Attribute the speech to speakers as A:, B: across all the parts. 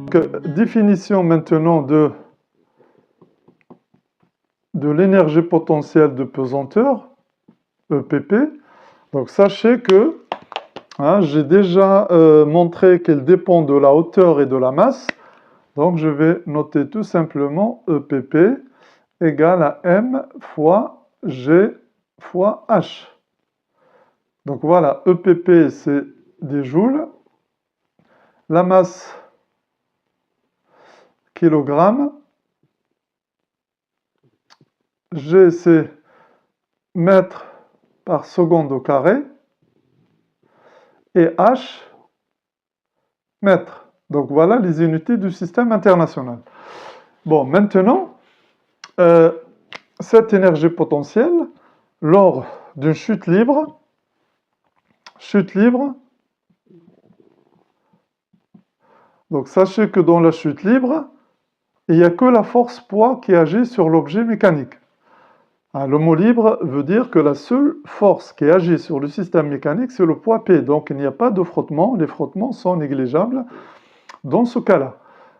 A: Définition maintenant de l'énergie potentielle de pesanteur, EPP. Donc sachez que j'ai déjà montré qu'elle dépend de la hauteur et de la masse. Donc je vais noter tout simplement EPP égale à M fois G fois H. Donc voilà, EPP c'est des joules. La masse, kilogramme. G c'est mètres par seconde au carré. Et H, mètres. Donc voilà les unités du système international. Bon, maintenant, cette énergie potentielle, lors d'une chute libre, donc sachez que dans la chute libre, il n'y a que la force poids qui agit sur l'objet mécanique. Le mot libre veut dire que la seule force qui agit sur le système mécanique, c'est le poids P. Donc il n'y a pas de frottement, les frottements sont négligeables dans ce cas-là.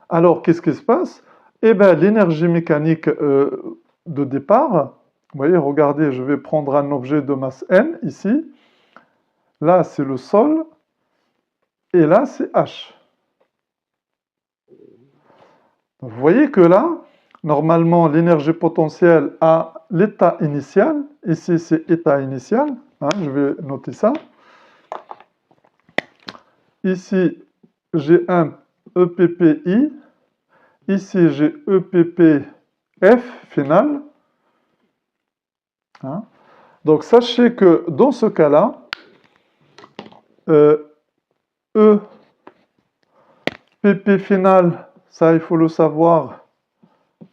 A: Alors qu'est-ce qui se passe? Eh bien l'énergie mécanique de départ, vous voyez, regardez, je vais prendre un objet de masse M ici. Là c'est le sol et là c'est H. Donc, vous voyez que là, normalement l'énergie potentielle a l'état initial, ici c'est état initial, je vais noter ça. Ici j'ai un EPPI, ici j'ai EPPF final. Donc sachez que dans ce cas-là, EPP final, ça il faut le savoir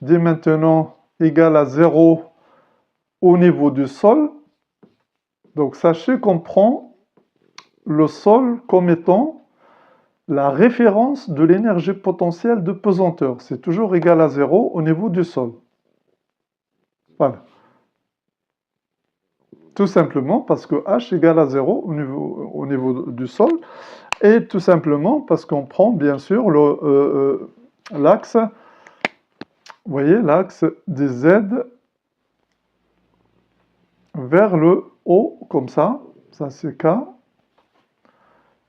A: dès maintenant, égal à 0 au niveau du sol. Donc sachez qu'on prend le sol comme étant la référence de l'énergie potentielle de pesanteur. C'est toujours égal à 0 au niveau du sol. Voilà. Tout simplement parce que H égale à 0 au niveau du sol. Et tout simplement parce qu'on prend bien sûr l'axe, vous voyez, l'axe des Z vers le haut, comme ça c'est K.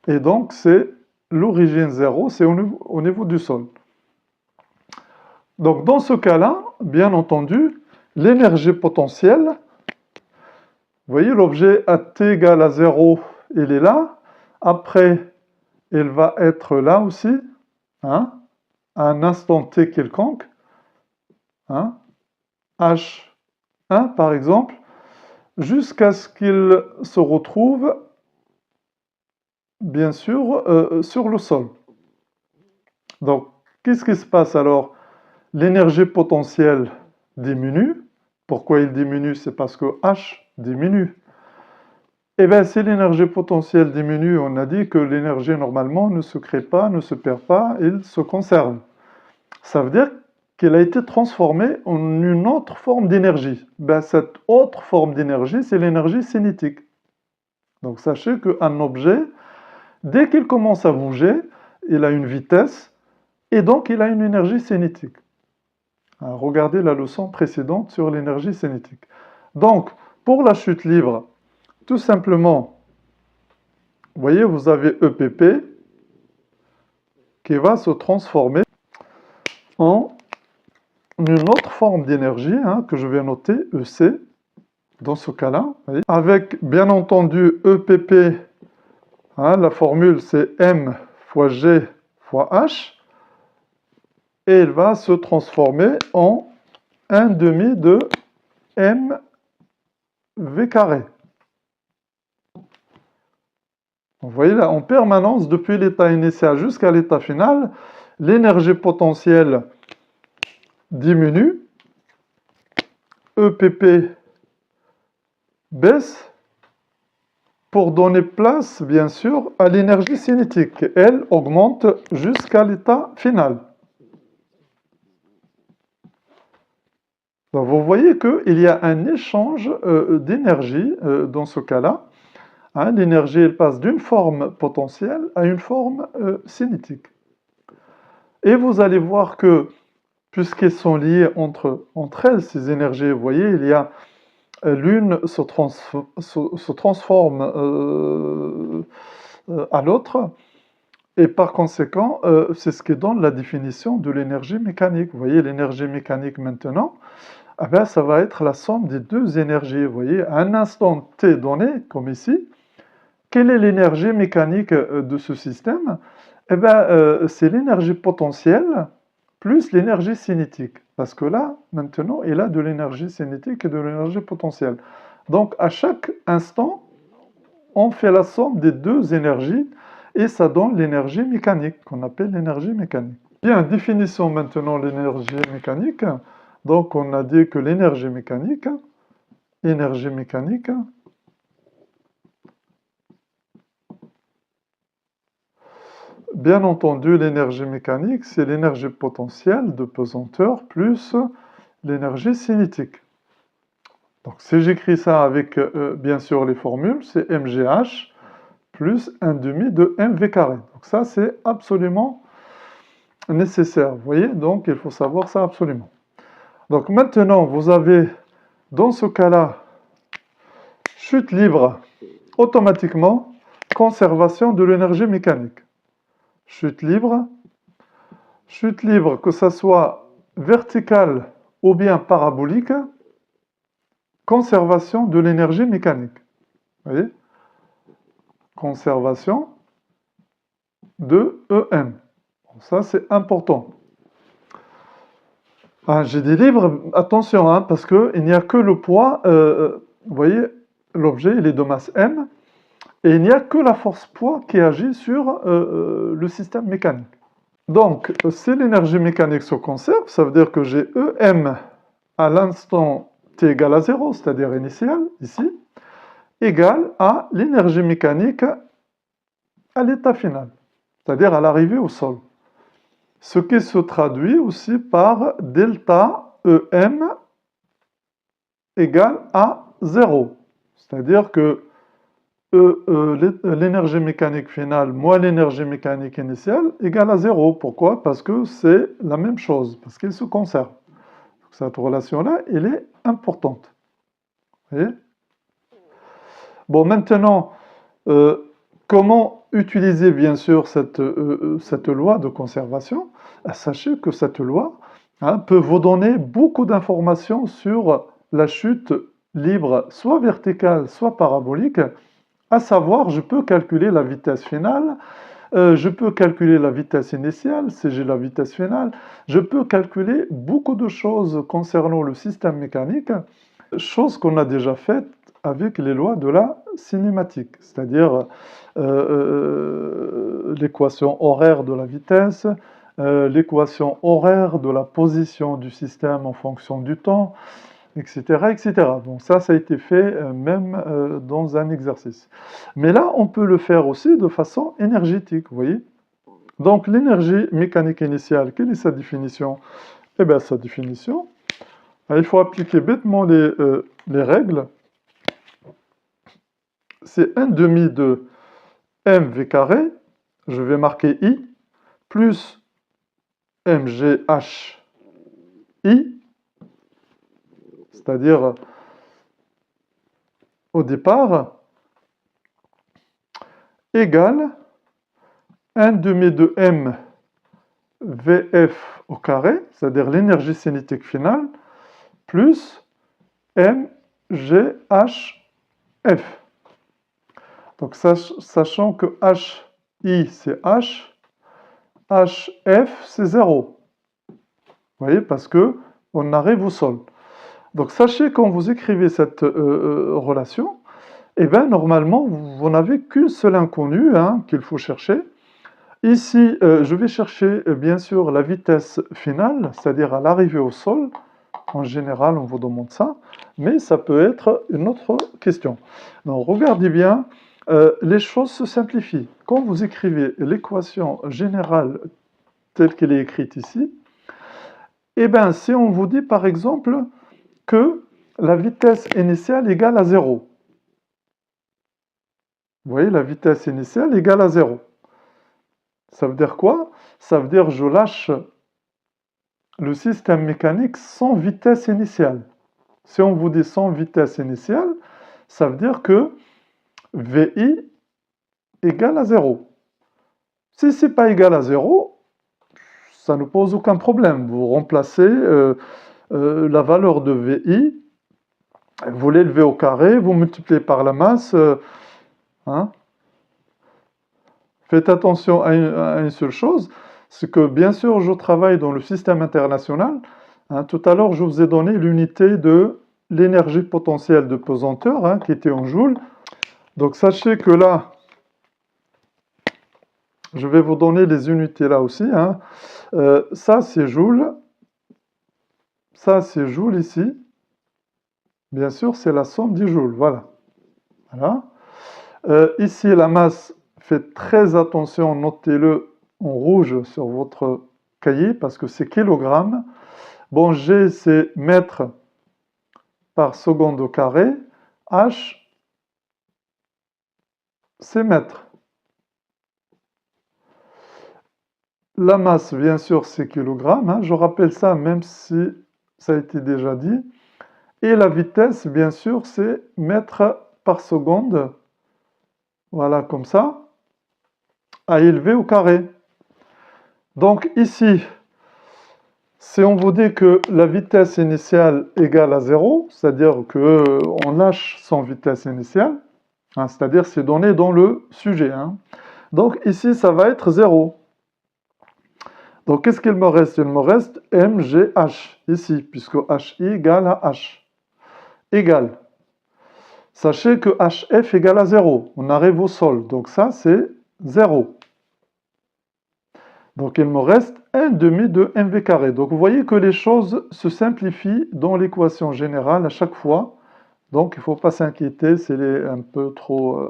A: Et donc c'est l'origine 0, c'est au niveau du sol. Donc dans ce cas-là, bien entendu, l'énergie potentielle, vous voyez l'objet à t égale à 0, il est là. Après, il va être là aussi, à un instant t quelconque, H1 par exemple, jusqu'à ce qu'il se retrouve, bien sûr, sur le sol. Donc, qu'est-ce qui se passe alors? L'énergie potentielle diminue. Pourquoi il diminue? C'est parce que H diminue. Eh bien, si l'énergie potentielle diminue, on a dit que l'énergie, normalement, ne se crée pas, ne se perd pas, il se conserve. Ça veut dire qu'elle a été transformée en une autre forme d'énergie. Ben, cette autre forme d'énergie, c'est l'énergie cinétique. Donc, sachez qu'un objet, dès qu'il commence à bouger, il a une vitesse, et donc il a une énergie cinétique. Regardez la leçon précédente sur l'énergie cinétique. Donc, pour la chute libre, tout simplement, vous voyez, vous avez EPP qui va se transformer en une autre forme d'énergie que je vais noter, EC, dans ce cas-là, avec bien entendu EPP, la formule c'est M fois G fois H, et il va se transformer en 1/2 de mv carré. Vous voyez là, en permanence, depuis l'état initial jusqu'à l'état final, l'énergie potentielle diminue, EPP baisse, pour donner place, bien sûr, à l'énergie cinétique. Elle augmente jusqu'à l'état final. Donc vous voyez qu'il y a un échange d'énergie dans ce cas-là. L'énergie, elle passe d'une forme potentielle à une forme cinétique. Et vous allez voir que, puisqu'elles sont liées entre elles, ces énergies, vous voyez, il y a l'une se transforme à l'autre, et par conséquent, c'est ce qui donne la définition de l'énergie mécanique. Vous voyez, l'énergie mécanique maintenant, eh ben, ça va être la somme des deux énergies. Vous voyez, à un instant t donné, comme ici, quelle est l'énergie mécanique de ce système? Eh ben, c'est l'énergie potentielle plus l'énergie cinétique. Parce que là, maintenant, il a de l'énergie cinétique et de l'énergie potentielle. Donc, à chaque instant, on fait la somme des deux énergies et ça donne l'énergie mécanique, qu'on appelle l'énergie mécanique. Bien, définissons maintenant l'énergie mécanique. Donc, on a dit que l'énergie mécanique, bien entendu, l'énergie mécanique, c'est l'énergie potentielle de pesanteur plus l'énergie cinétique. Donc, si j'écris ça avec, bien sûr, les formules, c'est mgh plus 1 demi de mv carré. Donc, ça, c'est absolument nécessaire. Vous voyez, donc, il faut savoir ça absolument. Donc, maintenant, vous avez, dans ce cas-là, chute libre, automatiquement, conservation de l'énergie mécanique. Chute libre, que ça soit verticale ou bien parabolique, conservation de l'énergie mécanique. Vous voyez? Conservation de EM. Bon, ça, c'est important. Ah, j'ai dit libre, attention, hein, parce qu'il n'y a que le poids. Vous voyez, l'objet, il est de masse M, et il n'y a que la force poids qui agit sur le système mécanique. Donc, si l'énergie mécanique se conserve, ça veut dire que j'ai EM à l'instant t égale à 0, c'est-à-dire initial, ici, égale à l'énergie mécanique à l'état final, c'est-à-dire à l'arrivée au sol. Ce qui se traduit aussi par delta EM égale à 0. C'est-à-dire que l'énergie mécanique finale moins l'énergie mécanique initiale égale à 0. Pourquoi? Parce que c'est la même chose, parce qu'ils se conservent. Cette relation-là, elle est importante. Vous voyez? Bon, maintenant, comment utiliser bien sûr cette loi de conservation? Sachez que cette loi peut vous donner beaucoup d'informations sur la chute libre, soit verticale, soit parabolique. À savoir, je peux calculer la vitesse finale, je peux calculer la vitesse initiale, si j'ai la vitesse finale, je peux calculer beaucoup de choses concernant le système mécanique, chose qu'on a déjà faite avec les lois de la cinématique, c'est-à-dire l'équation horaire de la vitesse, l'équation horaire de la position du système en fonction du temps, etc., etc. Donc ça a été fait même dans un exercice. Mais là, on peut le faire aussi de façon énergétique, vous voyez. Donc l'énergie mécanique initiale, quelle est sa définition? Eh bien, sa définition, il faut appliquer bêtement les règles. C'est 1 demi de mv carré, je vais marquer I, plus mgh I, c'est-à-dire au départ, égale 1 demi de m VF au carré, c'est-à-dire l'énergie cinétique finale, plus mgh F. Donc, sachant que HI, c'est H, HF, c'est 0. Vous voyez, parce que on arrive au sol. Donc, sachez quand vous écrivez cette relation, eh bien, normalement, vous n'avez qu'une seule inconnue qu'il faut chercher. Ici, je vais chercher, bien sûr, la vitesse finale, c'est-à-dire à l'arrivée au sol. En général, on vous demande ça, mais ça peut être une autre question. Donc, regardez bien, les choses se simplifient. Quand vous écrivez l'équation générale telle qu'elle est écrite ici, eh bien, si on vous dit, par exemple, que la vitesse initiale égale à 0. Vous voyez, la vitesse initiale égale à 0. Ça veut dire quoi? Ça veut dire je lâche le système mécanique sans vitesse initiale. Si on vous dit sans vitesse initiale, ça veut dire que VI égale à 0. Si ce n'est pas égal à 0, ça ne pose aucun problème. Vous remplacez la valeur de VI, vous l'élevez au carré, vous multipliez par la masse. Hein. Faites attention à une seule chose, c'est que bien sûr je travaille dans le système international. Hein. Tout à l'heure je vous ai donné l'unité de l'énergie potentielle de pesanteur, hein, qui était en joules. Donc sachez que là, je vais vous donner les unités là aussi. Hein. Ça c'est joules, ça c'est joules ici. Bien sûr c'est la somme des joules, voilà. Voilà. Ici la masse, faites très attention, notez-le en rouge sur votre cahier parce que c'est kilogrammes. Bon, G c'est mètres par seconde au carré. H c'est mètres. La masse, bien sûr, c'est kilogrammes. Hein. Je rappelle ça, même si ça a été déjà dit. Et la vitesse, bien sûr, c'est mètres par seconde. Voilà, comme ça. À élever au carré. Donc ici, si on vous dit que la vitesse initiale égale à 0, c'est-à-dire qu'on lâche sans vitesse initiale, hein, c'est-à-dire c'est donné dans le sujet. Hein. Donc ici, ça va être 0. Donc, qu'est-ce qu'il me reste? Il me reste MGH, ici, puisque HI égale à H. Égale. Sachez que HF égale à 0. On arrive au sol. Donc, ça, c'est 0. Donc, il me reste 1 demi de mv carré. Donc, vous voyez que les choses se simplifient dans l'équation générale à chaque fois. Donc, il ne faut pas s'inquiéter, c'est un peu trop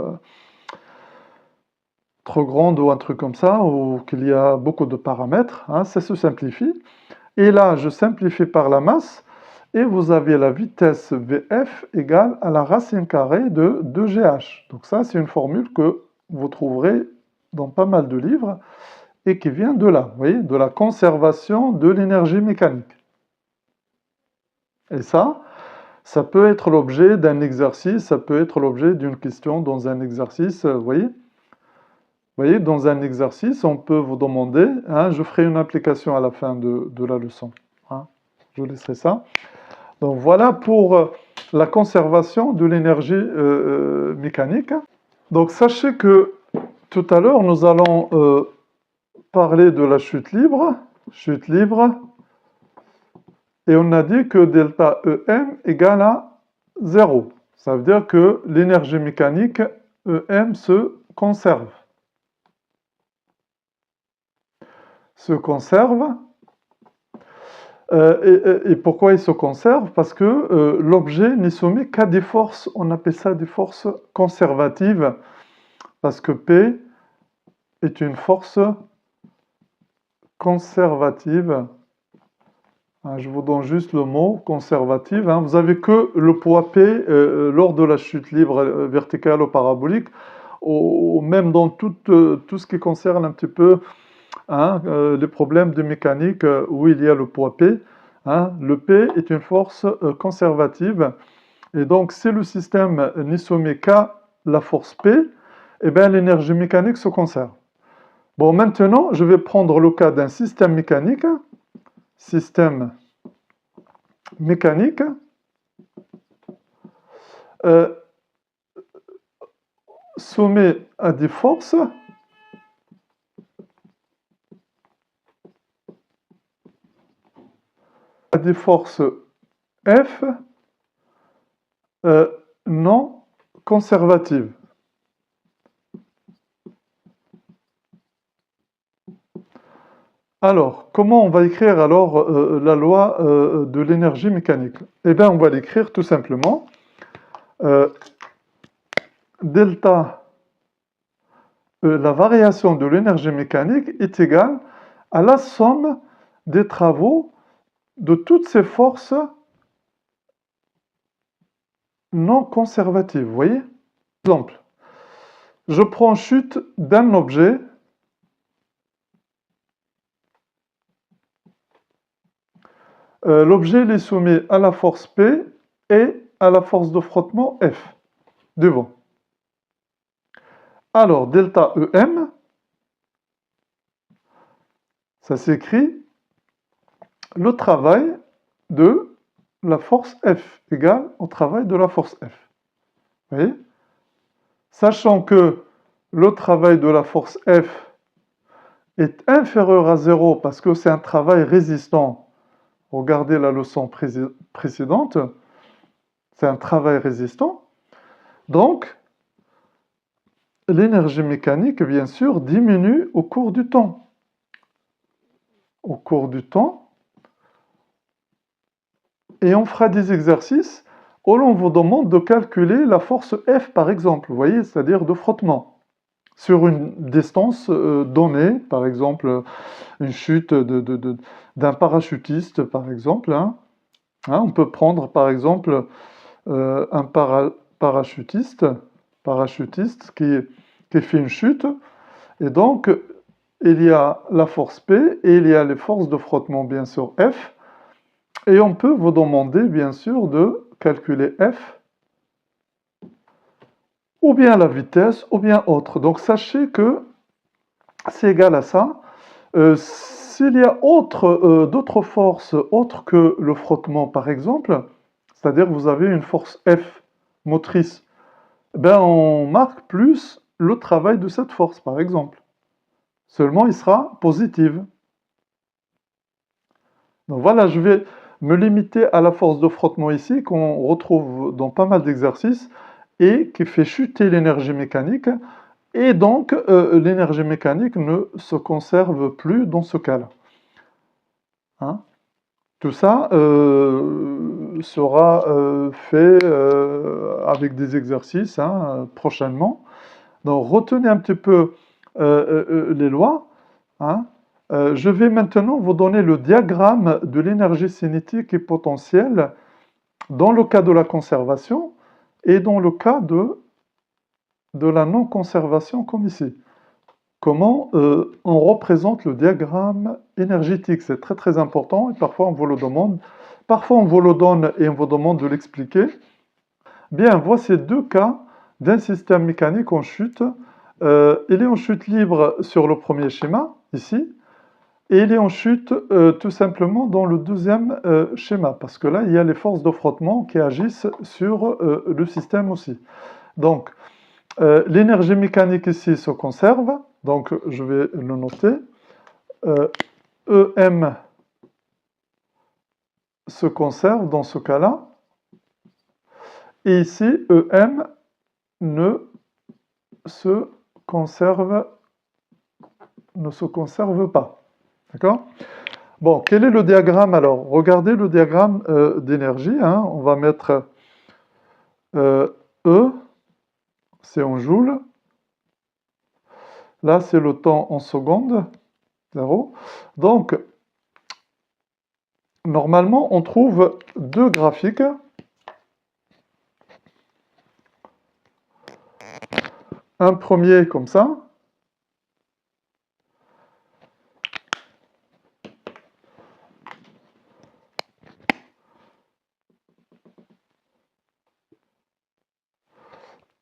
A: grande ou un truc comme ça, ou qu'il y a beaucoup de paramètres, hein, ça se simplifie. Et là, je simplifie par la masse, et vous avez la vitesse VF égale à la racine carrée de 2GH. Donc ça, c'est une formule que vous trouverez dans pas mal de livres, et qui vient de là, vous voyez, de la conservation de l'énergie mécanique. Et ça peut être l'objet d'un exercice, ça peut être l'objet d'une question dans un exercice, vous voyez. Vous voyez, dans un exercice, on peut vous demander, hein, je ferai une application à la fin de la leçon. Hein, je laisserai ça. Donc voilà pour la conservation de l'énergie mécanique. Donc sachez que tout à l'heure, nous allons parler de la chute libre. Chute libre. Et on a dit que delta EM égale à 0. Ça veut dire que l'énergie mécanique EM se conserve. Se conserve. Et pourquoi il se conserve? Parce que l'objet n'est soumis qu'à des forces, on appelle ça des forces conservatives, parce que P est une force conservative. Hein, je vous donne juste le mot conservative. Hein. Vous n'avez que le poids P lors de la chute libre verticale ou parabolique, ou même dans tout ce qui concerne un petit peu hein, les problèmes de mécanique où il y a le poids P. Hein, le P est une force conservative. Et donc, si le système n'est soumis qu'à la force P, eh bien, l'énergie mécanique se conserve. Bon, maintenant, je vais prendre le cas d'un système mécanique. Système mécanique. Soumis à des forces. À des forces F non conservatives. Alors, comment on va écrire alors la loi de l'énergie mécanique? Eh bien, on va l'écrire tout simplement. Delta, la variation de l'énergie mécanique est égale à la somme des travaux de toutes ces forces non conservatives. Vous voyez? Exemple, je prends chute d'un objet L'objet il est soumis à la force P et à la force de frottement F devant. Alors, delta EM, ça s'écrit le travail de la force F égale au travail de la force F. Vous voyez? Sachant que le travail de la force F est inférieur à 0 parce que c'est un travail résistant. Regardez la leçon précédente, c'est un travail résistant. Donc, l'énergie mécanique, bien sûr, diminue au cours du temps. Au cours du temps. Et on fera des exercices où l'on vous demande de calculer la force F, par exemple, vous voyez, c'est-à-dire de frottement, sur une distance donnée, par exemple, une chute d'un parachutiste, par exemple. On peut prendre, par exemple, un parachutiste qui fait une chute, et donc il y a la force P et il y a les forces de frottement, bien sûr, F, et on peut vous demander, bien sûr, de calculer F, ou bien la vitesse, ou bien autre. Donc sachez que c'est égal à ça. S'il y a d'autres forces autres que le frottement, par exemple, c'est-à-dire vous avez une force F motrice, ben on marque plus le travail de cette force, par exemple. Seulement, il sera positif. Donc voilà, je vais me limiter à la force de frottement ici, qu'on retrouve dans pas mal d'exercices, et qui fait chuter l'énergie mécanique. Et donc, l'énergie mécanique ne se conserve plus dans ce cas-là. Hein? Tout ça sera fait avec des exercices prochainement. Donc, retenez un petit peu les lois. Hein. Je vais maintenant vous donner le diagramme de l'énergie cinétique et potentielle dans le cas de la conservation et dans le cas de la non-conservation, comme ici. Comment on représente le diagramme énergétique. C'est très très important et parfois on vous le demande. Parfois on vous le donne et on vous demande de l'expliquer. Bien, voici deux cas d'un système mécanique en chute. Il est en chute libre sur le premier schéma, ici, et il est en chute tout simplement dans le deuxième schéma, parce que là, il y a les forces de frottement qui agissent sur le système aussi. Donc, l'énergie mécanique ici se conserve, donc je vais le noter. EM se conserve dans ce cas-là. Et ici, EM ne se conserve pas. D'accord? Bon, quel est le diagramme alors? Regardez le diagramme d'énergie. On va mettre E, c'est en joules. Là, c'est le temps en secondes, 0. Donc, normalement, on trouve deux graphiques. Un premier comme ça.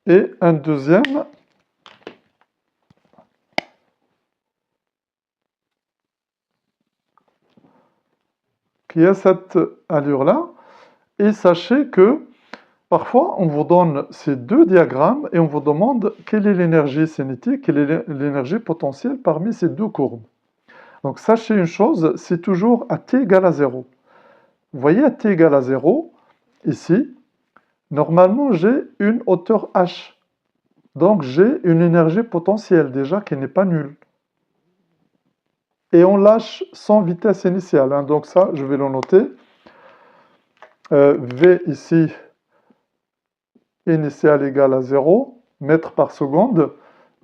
A: Et un deuxième qui a cette allure-là. Et sachez que parfois, on vous donne ces deux diagrammes et on vous demande quelle est l'énergie cinétique, quelle est l'énergie potentielle parmi ces deux courbes. Donc sachez une chose, c'est toujours à t égale à 0. Vous voyez à t égale à 0, ici, normalement j'ai une hauteur h. Donc j'ai une énergie potentielle déjà qui n'est pas nulle. Et on lâche sans vitesse initiale. Donc ça, je vais le noter. V ici, initial égale à 0, mètres par seconde.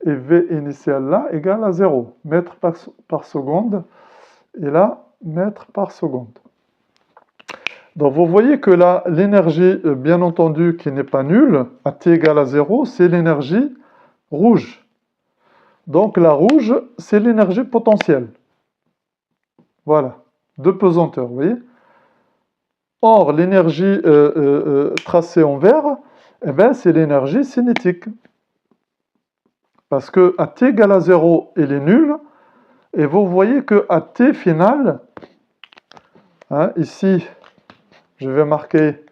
A: Et V initial là égale à 0, mètres par seconde. Et là, mètres par seconde. Donc vous voyez que là, l'énergie, bien entendu, qui n'est pas nulle, à t égale à 0, c'est l'énergie rouge. Donc la rouge, c'est l'énergie potentielle. Voilà, de pesanteur, vous voyez. Or, l'énergie tracée en vert, eh ben, c'est l'énergie cinétique. Parce que à t égale à 0, elle est nulle. Et vous voyez que à t final, hein, ici, je vais marquer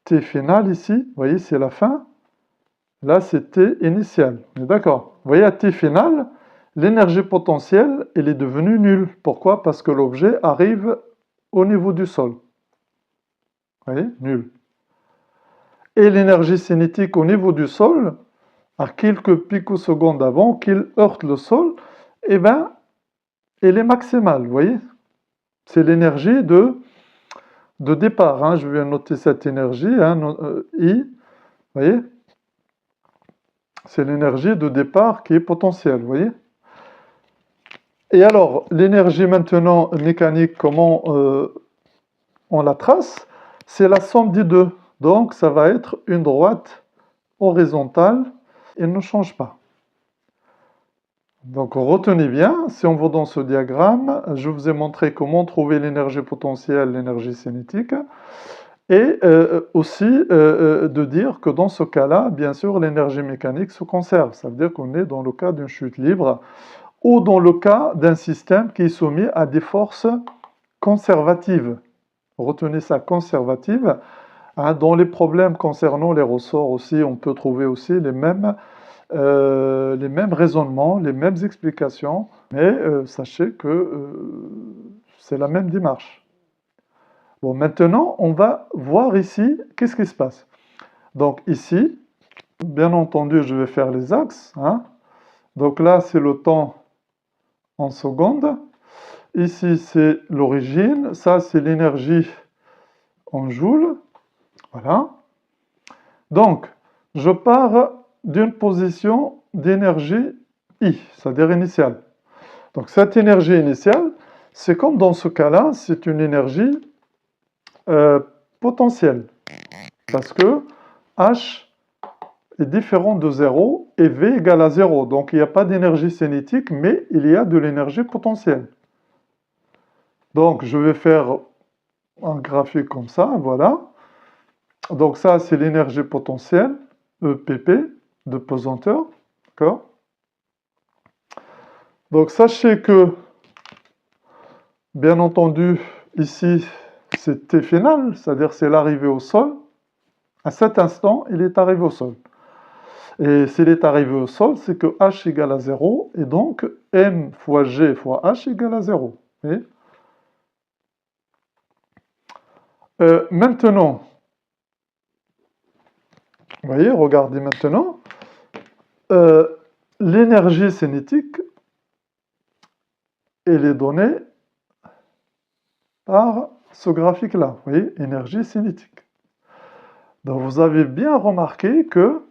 A: t final ici. Vous voyez, c'est la fin. Là, c'est t initial. D'accord. Vous voyez, à t final, l'énergie potentielle, elle est devenue nulle. Pourquoi? Parce que l'objet arrive au niveau du sol. Vous voyez, nul. Et l'énergie cinétique au niveau du sol, à quelques picosecondes avant qu'il heurte le sol, eh ben, elle est maximale, vous voyez? C'est l'énergie de départ, hein. Je vais noter cette énergie, hein, I, vous voyez? C'est l'énergie de départ qui est potentielle, vous voyez? Et alors, l'énergie maintenant mécanique, comment on la trace? C'est la somme des deux. Donc, ça va être une droite horizontale, elle ne change pas. Donc retenez bien, si on va dans ce diagramme, je vous ai montré comment trouver l'énergie potentielle, l'énergie cinétique, et aussi de dire que dans ce cas-là, bien sûr, l'énergie mécanique se conserve. Ça veut dire qu'on est dans le cas d'une chute libre ou dans le cas d'un système qui est soumis à des forces conservatives. Retenez ça, conservative. Hein, dans les problèmes concernant les ressorts aussi, on peut trouver aussi les mêmes raisonnements, les mêmes explications, mais sachez que c'est la même démarche. Bon, maintenant, on va voir ici, qu'est-ce qui se passe. Donc ici, bien entendu, je vais faire les axes, hein. Donc là, c'est le temps en secondes. Ici, c'est l'origine. Ça, c'est l'énergie en joules. Voilà. Donc, je pars d'une position d'énergie I, c'est-à-dire initiale. Donc cette énergie initiale, c'est comme dans ce cas-là, c'est une énergie potentielle. Parce que H est différent de 0 et V égale à 0. Donc il n'y a pas d'énergie cinétique, mais il y a de l'énergie potentielle. Donc je vais faire un graphique comme ça, voilà. Donc ça, c'est l'énergie potentielle, EPP, de pesanteur, d'accord? Donc sachez que, bien entendu, ici, c'est T final, c'est-à-dire c'est l'arrivée au sol. À cet instant, il est arrivé au sol. Et s'il est arrivé au sol, c'est que H égale à 0, et donc M fois G fois H égale à 0. Maintenant, vous voyez, regardez maintenant, l'énergie cinétique, elle est donnée par ce graphique-là, vous voyez, énergie cinétique. Donc vous avez bien remarqué que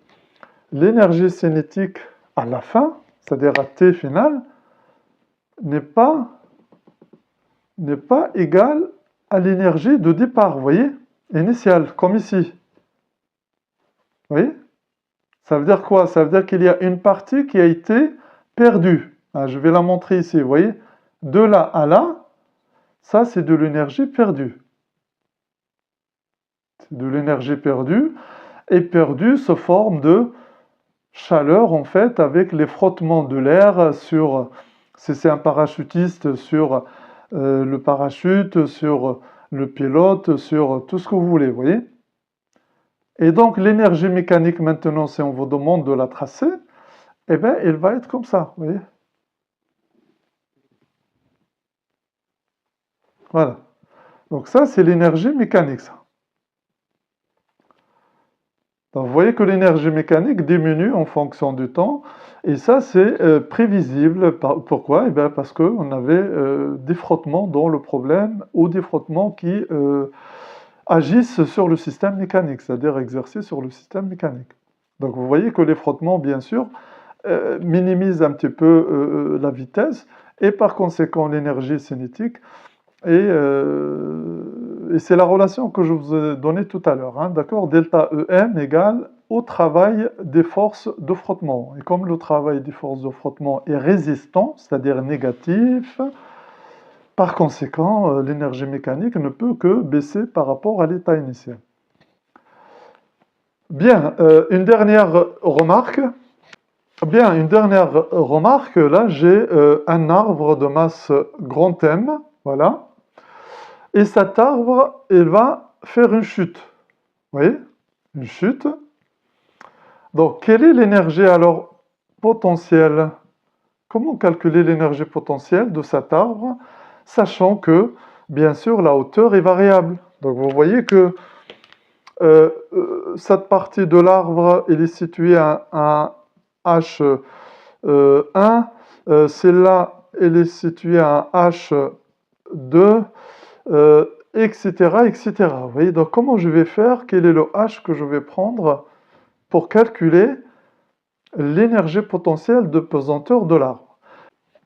A: l'énergie cinétique à la fin, c'est-à-dire à T final, n'est pas égale à l'énergie de départ, vous voyez, initiale, comme ici. Vous voyez? Ça veut dire quoi? Ça veut dire qu'il y a une partie qui a été perdue. Ah, je vais la montrer ici, vous voyez? De là à là, ça c'est de l'énergie perdue. C'est de l'énergie perdue, et perdue sous forme de chaleur en fait, avec les frottements de l'air sur, si c'est un parachutiste, sur le parachute, sur le pilote, sur tout ce que vous voulez, vous voyez? Et donc l'énergie mécanique maintenant, si on vous demande de la tracer, eh bien elle va être comme ça, vous voyez? Voilà. Donc ça, c'est l'énergie mécanique, ça. Donc, vous voyez que l'énergie mécanique diminue en fonction du temps, et ça, c'est prévisible. Pourquoi? Eh bien, parce qu'on avait des frottements dans le problème, ou des frottements qui agissent sur le système mécanique, c'est-à-dire exercés sur le système mécanique. Donc, vous voyez que les frottements, bien sûr, minimisent un petit peu la vitesse, et par conséquent, l'énergie cinétique. Et c'est la relation que je vous ai donnée tout à l'heure, hein, d'accord? Delta EM égale au travail des forces de frottement. Et comme le travail des forces de frottement est résistant, c'est-à-dire négatif, Par conséquent, l'énergie mécanique ne peut que baisser par rapport à l'état initial. Bien, une dernière remarque. Bien, une dernière remarque. Là, j'ai un arbre de masse grand M, voilà. Et cet arbre, il va faire une chute. Vous voyez? Une chute. Donc, quelle est l'énergie alors potentielle? Comment calculer l'énergie potentielle de cet arbre, sachant que, bien sûr, la hauteur est variable. Donc, vous voyez que cette partie de l'arbre, elle est située à un H1. Celle-là, elle est située à un H2, etc., etc. Vous voyez, donc comment je vais faire? Quel est le H que je vais prendre pour calculer l'énergie potentielle de pesanteur de l'arbre?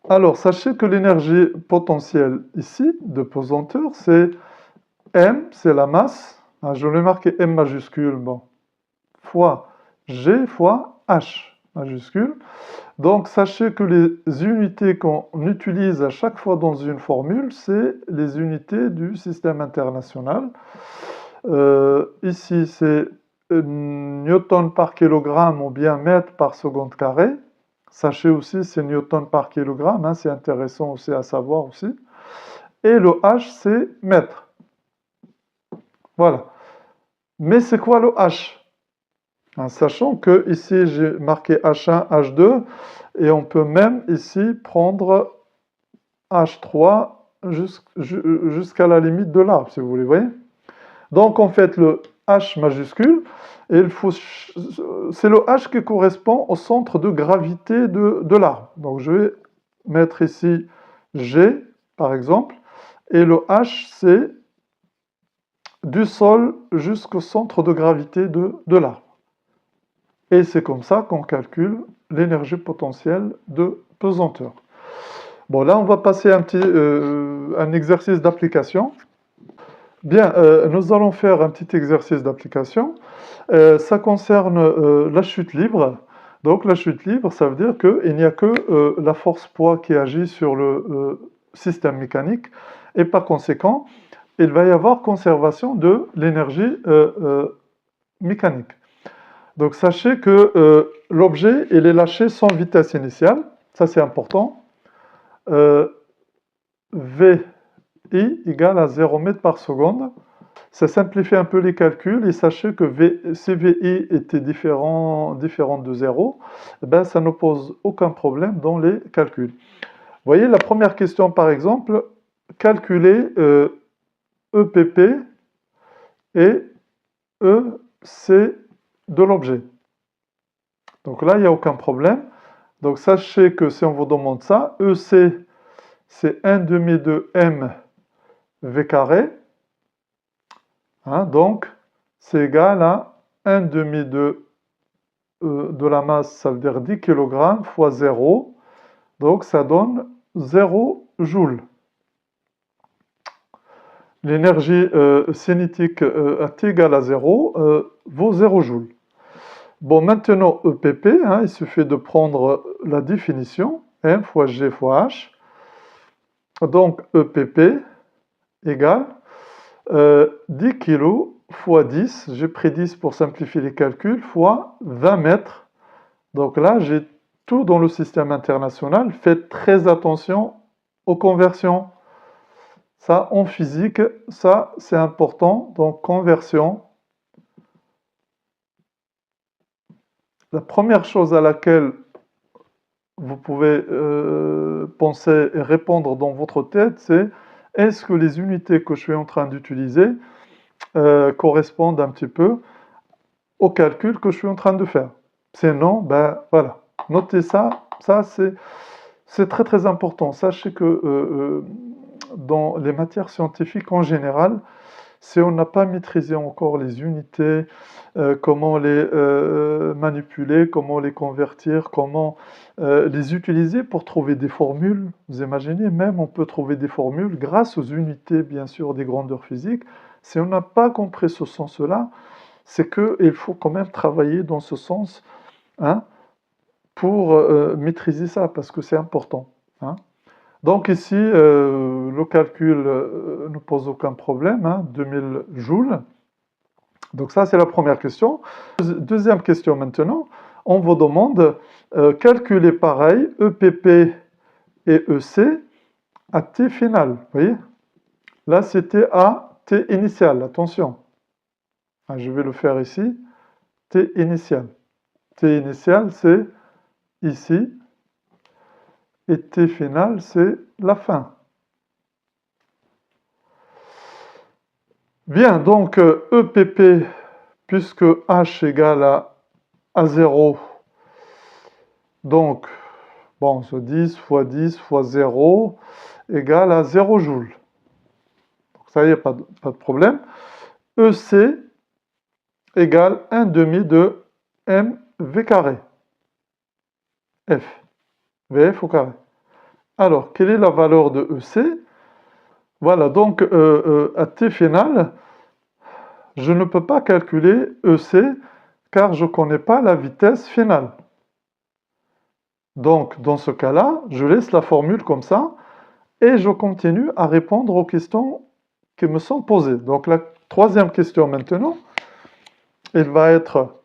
A: Alors, sachez que l'énergie potentielle ici, de pesanteur, c'est M, c'est la masse. Ah, je l'ai marqué M majuscule, bon, fois G fois H majuscule. Donc, sachez que les unités qu'on utilise à chaque fois dans une formule, c'est les unités du système international. Ici, c'est newton par kilogramme ou bien mètre par seconde carré. Sachez aussi, c'est newton par kilogramme, hein, c'est intéressant aussi à savoir aussi. Et le H, c'est mètre. Voilà. Mais c'est quoi le H? Hein, sachant que ici, j'ai marqué H1, H2, et on peut même ici prendre H3 jusqu'à la limite de l'arbre, si vous voulez, voyez? Donc, en fait, le H majuscule, c'est le H qui correspond au centre de gravité de l'arbre. Donc, je vais mettre ici G, par exemple, et le H, c'est du sol jusqu'au centre de gravité de l'arbre. Et c'est comme ça qu'on calcule l'énergie potentielle de pesanteur. Bon, là, on va passer un exercice d'application. Bien, nous allons faire un petit exercice d'application. Ça concerne la chute libre. Donc, la chute libre, ça veut dire qu'il n'y a que la force-poids qui agit sur le système mécanique. Et par conséquent, il va y avoir conservation de l'énergie mécanique. Donc, sachez que l'objet, il est lâché sans vitesse initiale. Ça, c'est important. VI égale à 0 mètres par seconde. Ça simplifie un peu les calculs et sachez que si VI était différent de 0, ben, ça ne pose aucun problème dans les calculs. Vous voyez, la première question, par exemple, calculer EPP et EC de l'objet. Donc là, il n'y a aucun problème. Donc sachez que si on vous demande ça, EC, c'est 1 demi de M V carré. Hein, donc, c'est égal à 1 demi de la masse, ça veut dire 10 kg, fois 0. Donc, ça donne 0 joule. L'énergie cinétique à T égale à 0 vaut 0 joule. Bon, maintenant, EPP, hein, il suffit de prendre la définition, M fois G fois H. Donc, EPP égale 10 kg fois 10, j'ai pris 10 pour simplifier les calculs, fois 20 mètres. Donc là, j'ai tout dans le système international. Faites très attention aux conversions. Ça, en physique, ça, c'est important. Donc, conversion. La première chose à laquelle vous pouvez penser et répondre dans votre tête, c'est est-ce que les unités que je suis en train d'utiliser correspondent un petit peu au calcul que je suis en train de faire. Sinon, ben voilà, notez ça, c'est très très important. Sachez que dans les matières scientifiques en général, si on n'a pas maîtrisé encore les unités, comment les manipuler, comment les convertir, comment les utiliser pour trouver des formules, vous imaginez, même on peut trouver des formules grâce aux unités, bien sûr, des grandeurs physiques. Si on n'a pas compris ce sens-là, c'est qu'il faut quand même travailler dans ce sens, hein, pour maîtriser ça, parce que c'est important. Hein. Donc ici, le calcul ne pose aucun problème, hein, 2000 joules. Donc ça, c'est la première question. Deuxième question maintenant, on vous demande calculer pareil EPP et EC à T final. Vous voyez? Là, c'était à T initial, attention. Ah, je vais le faire ici. T initial. T initial, c'est ici. Et T final, c'est la fin. Bien, donc EPP, puisque H égale à 0, donc, bon, c'est 10 fois 10 fois 0 égale à 0 joules. Donc ça y est, pas de problème. EC égale 1 demi de mv carré. F. Vf au carré. Alors, quelle est la valeur de EC? Voilà, donc à T final, je ne peux pas calculer EC car je ne connais pas la vitesse finale. Donc, dans ce cas-là, je laisse la formule comme ça et je continue à répondre aux questions qui me sont posées. Donc, la troisième question maintenant, il va être...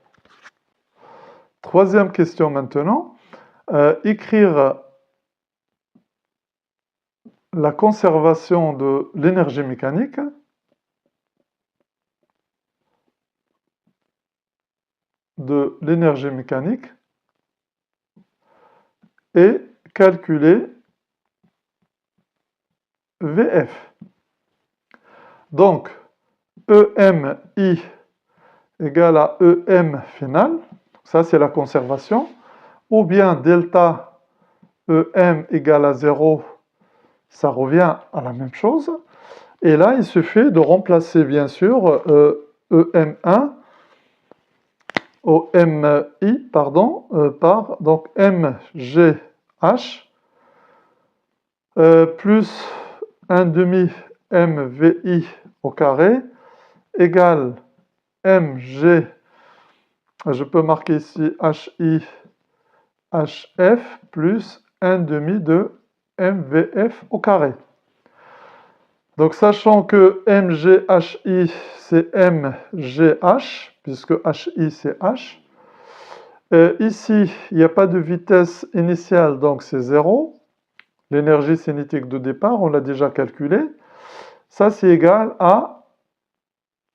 A: Troisième question maintenant, écrire la conservation de l'énergie mécanique et calculer VF. Donc, EMI égale à EM final, ça c'est la conservation, ou bien delta EM égale à 0, ça revient à la même chose. Et là, il suffit de remplacer bien sûr EM1 OMI pardon, par donc MGH plus 1 demi MVI au carré égale MG, je peux marquer ici HI HF plus 1 demi de MVF au carré. Donc sachant que MGHI c'est MGH, puisque HI c'est H, ici il n'y a pas de vitesse initiale, donc c'est 0. L'énergie cinétique de départ, on l'a déjà calculé. Ça c'est égal à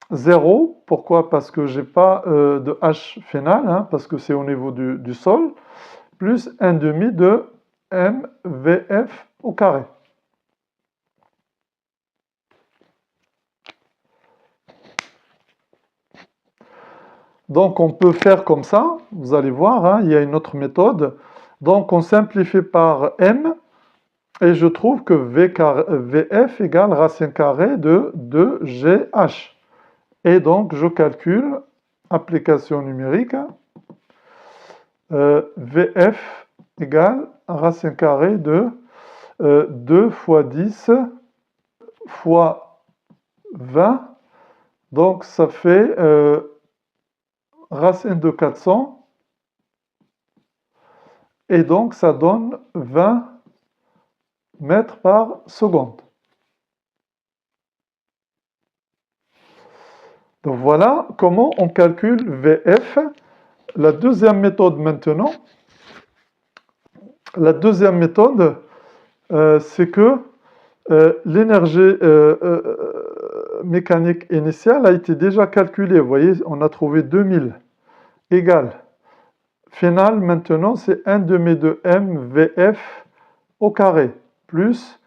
A: 0. Pourquoi? Parce que je n'ai pas de H final, hein, parce que c'est au niveau du sol, plus 1 demi de MVF au carré. Donc on peut faire comme ça, vous allez voir, hein, il y a une autre méthode. Donc on simplifie par M, et je trouve que VF égale racine carrée de 2GH. Et donc je calcule, application numérique, VF égale racine carrée de 2 fois 10 fois 20. Donc ça fait racine de 400. Et donc ça donne 20 mètres par seconde. Donc voilà comment on calcule VF. La deuxième méthode maintenant, c'est que l'énergie mécanique initiale a été déjà calculée. Vous voyez, on a trouvé 2000 égale. Final maintenant, c'est 1 demi de MVF au carré plus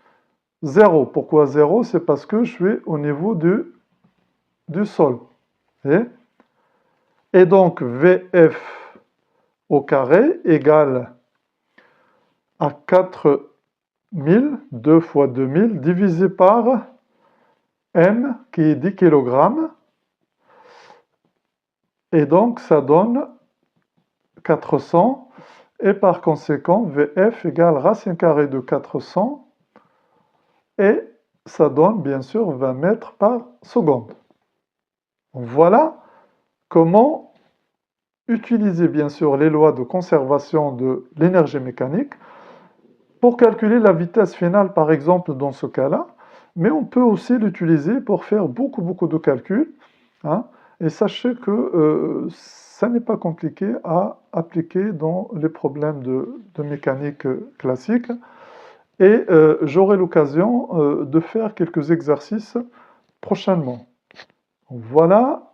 A: 0. Pourquoi 0? C'est parce que je suis au niveau du sol. Et donc VF au carré égale à 4000, 2 fois 2000, divisé par M qui est 10 kg. Et donc ça donne 400. Et par conséquent, VF égale racine carrée de 400. Et ça donne bien sûr 20 mètres par seconde. Voilà comment utiliser bien sûr les lois de conservation de l'énergie mécanique pour calculer la vitesse finale, par exemple, dans ce cas-là, mais on peut aussi l'utiliser pour faire beaucoup de calculs, hein. Et sachez que ça n'est pas compliqué à appliquer dans les problèmes de mécanique classique. Et j'aurai l'occasion de faire quelques exercices prochainement. Voilà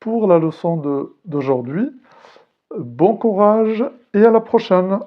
A: pour la leçon d'aujourd'hui. Bon courage et à la prochaine!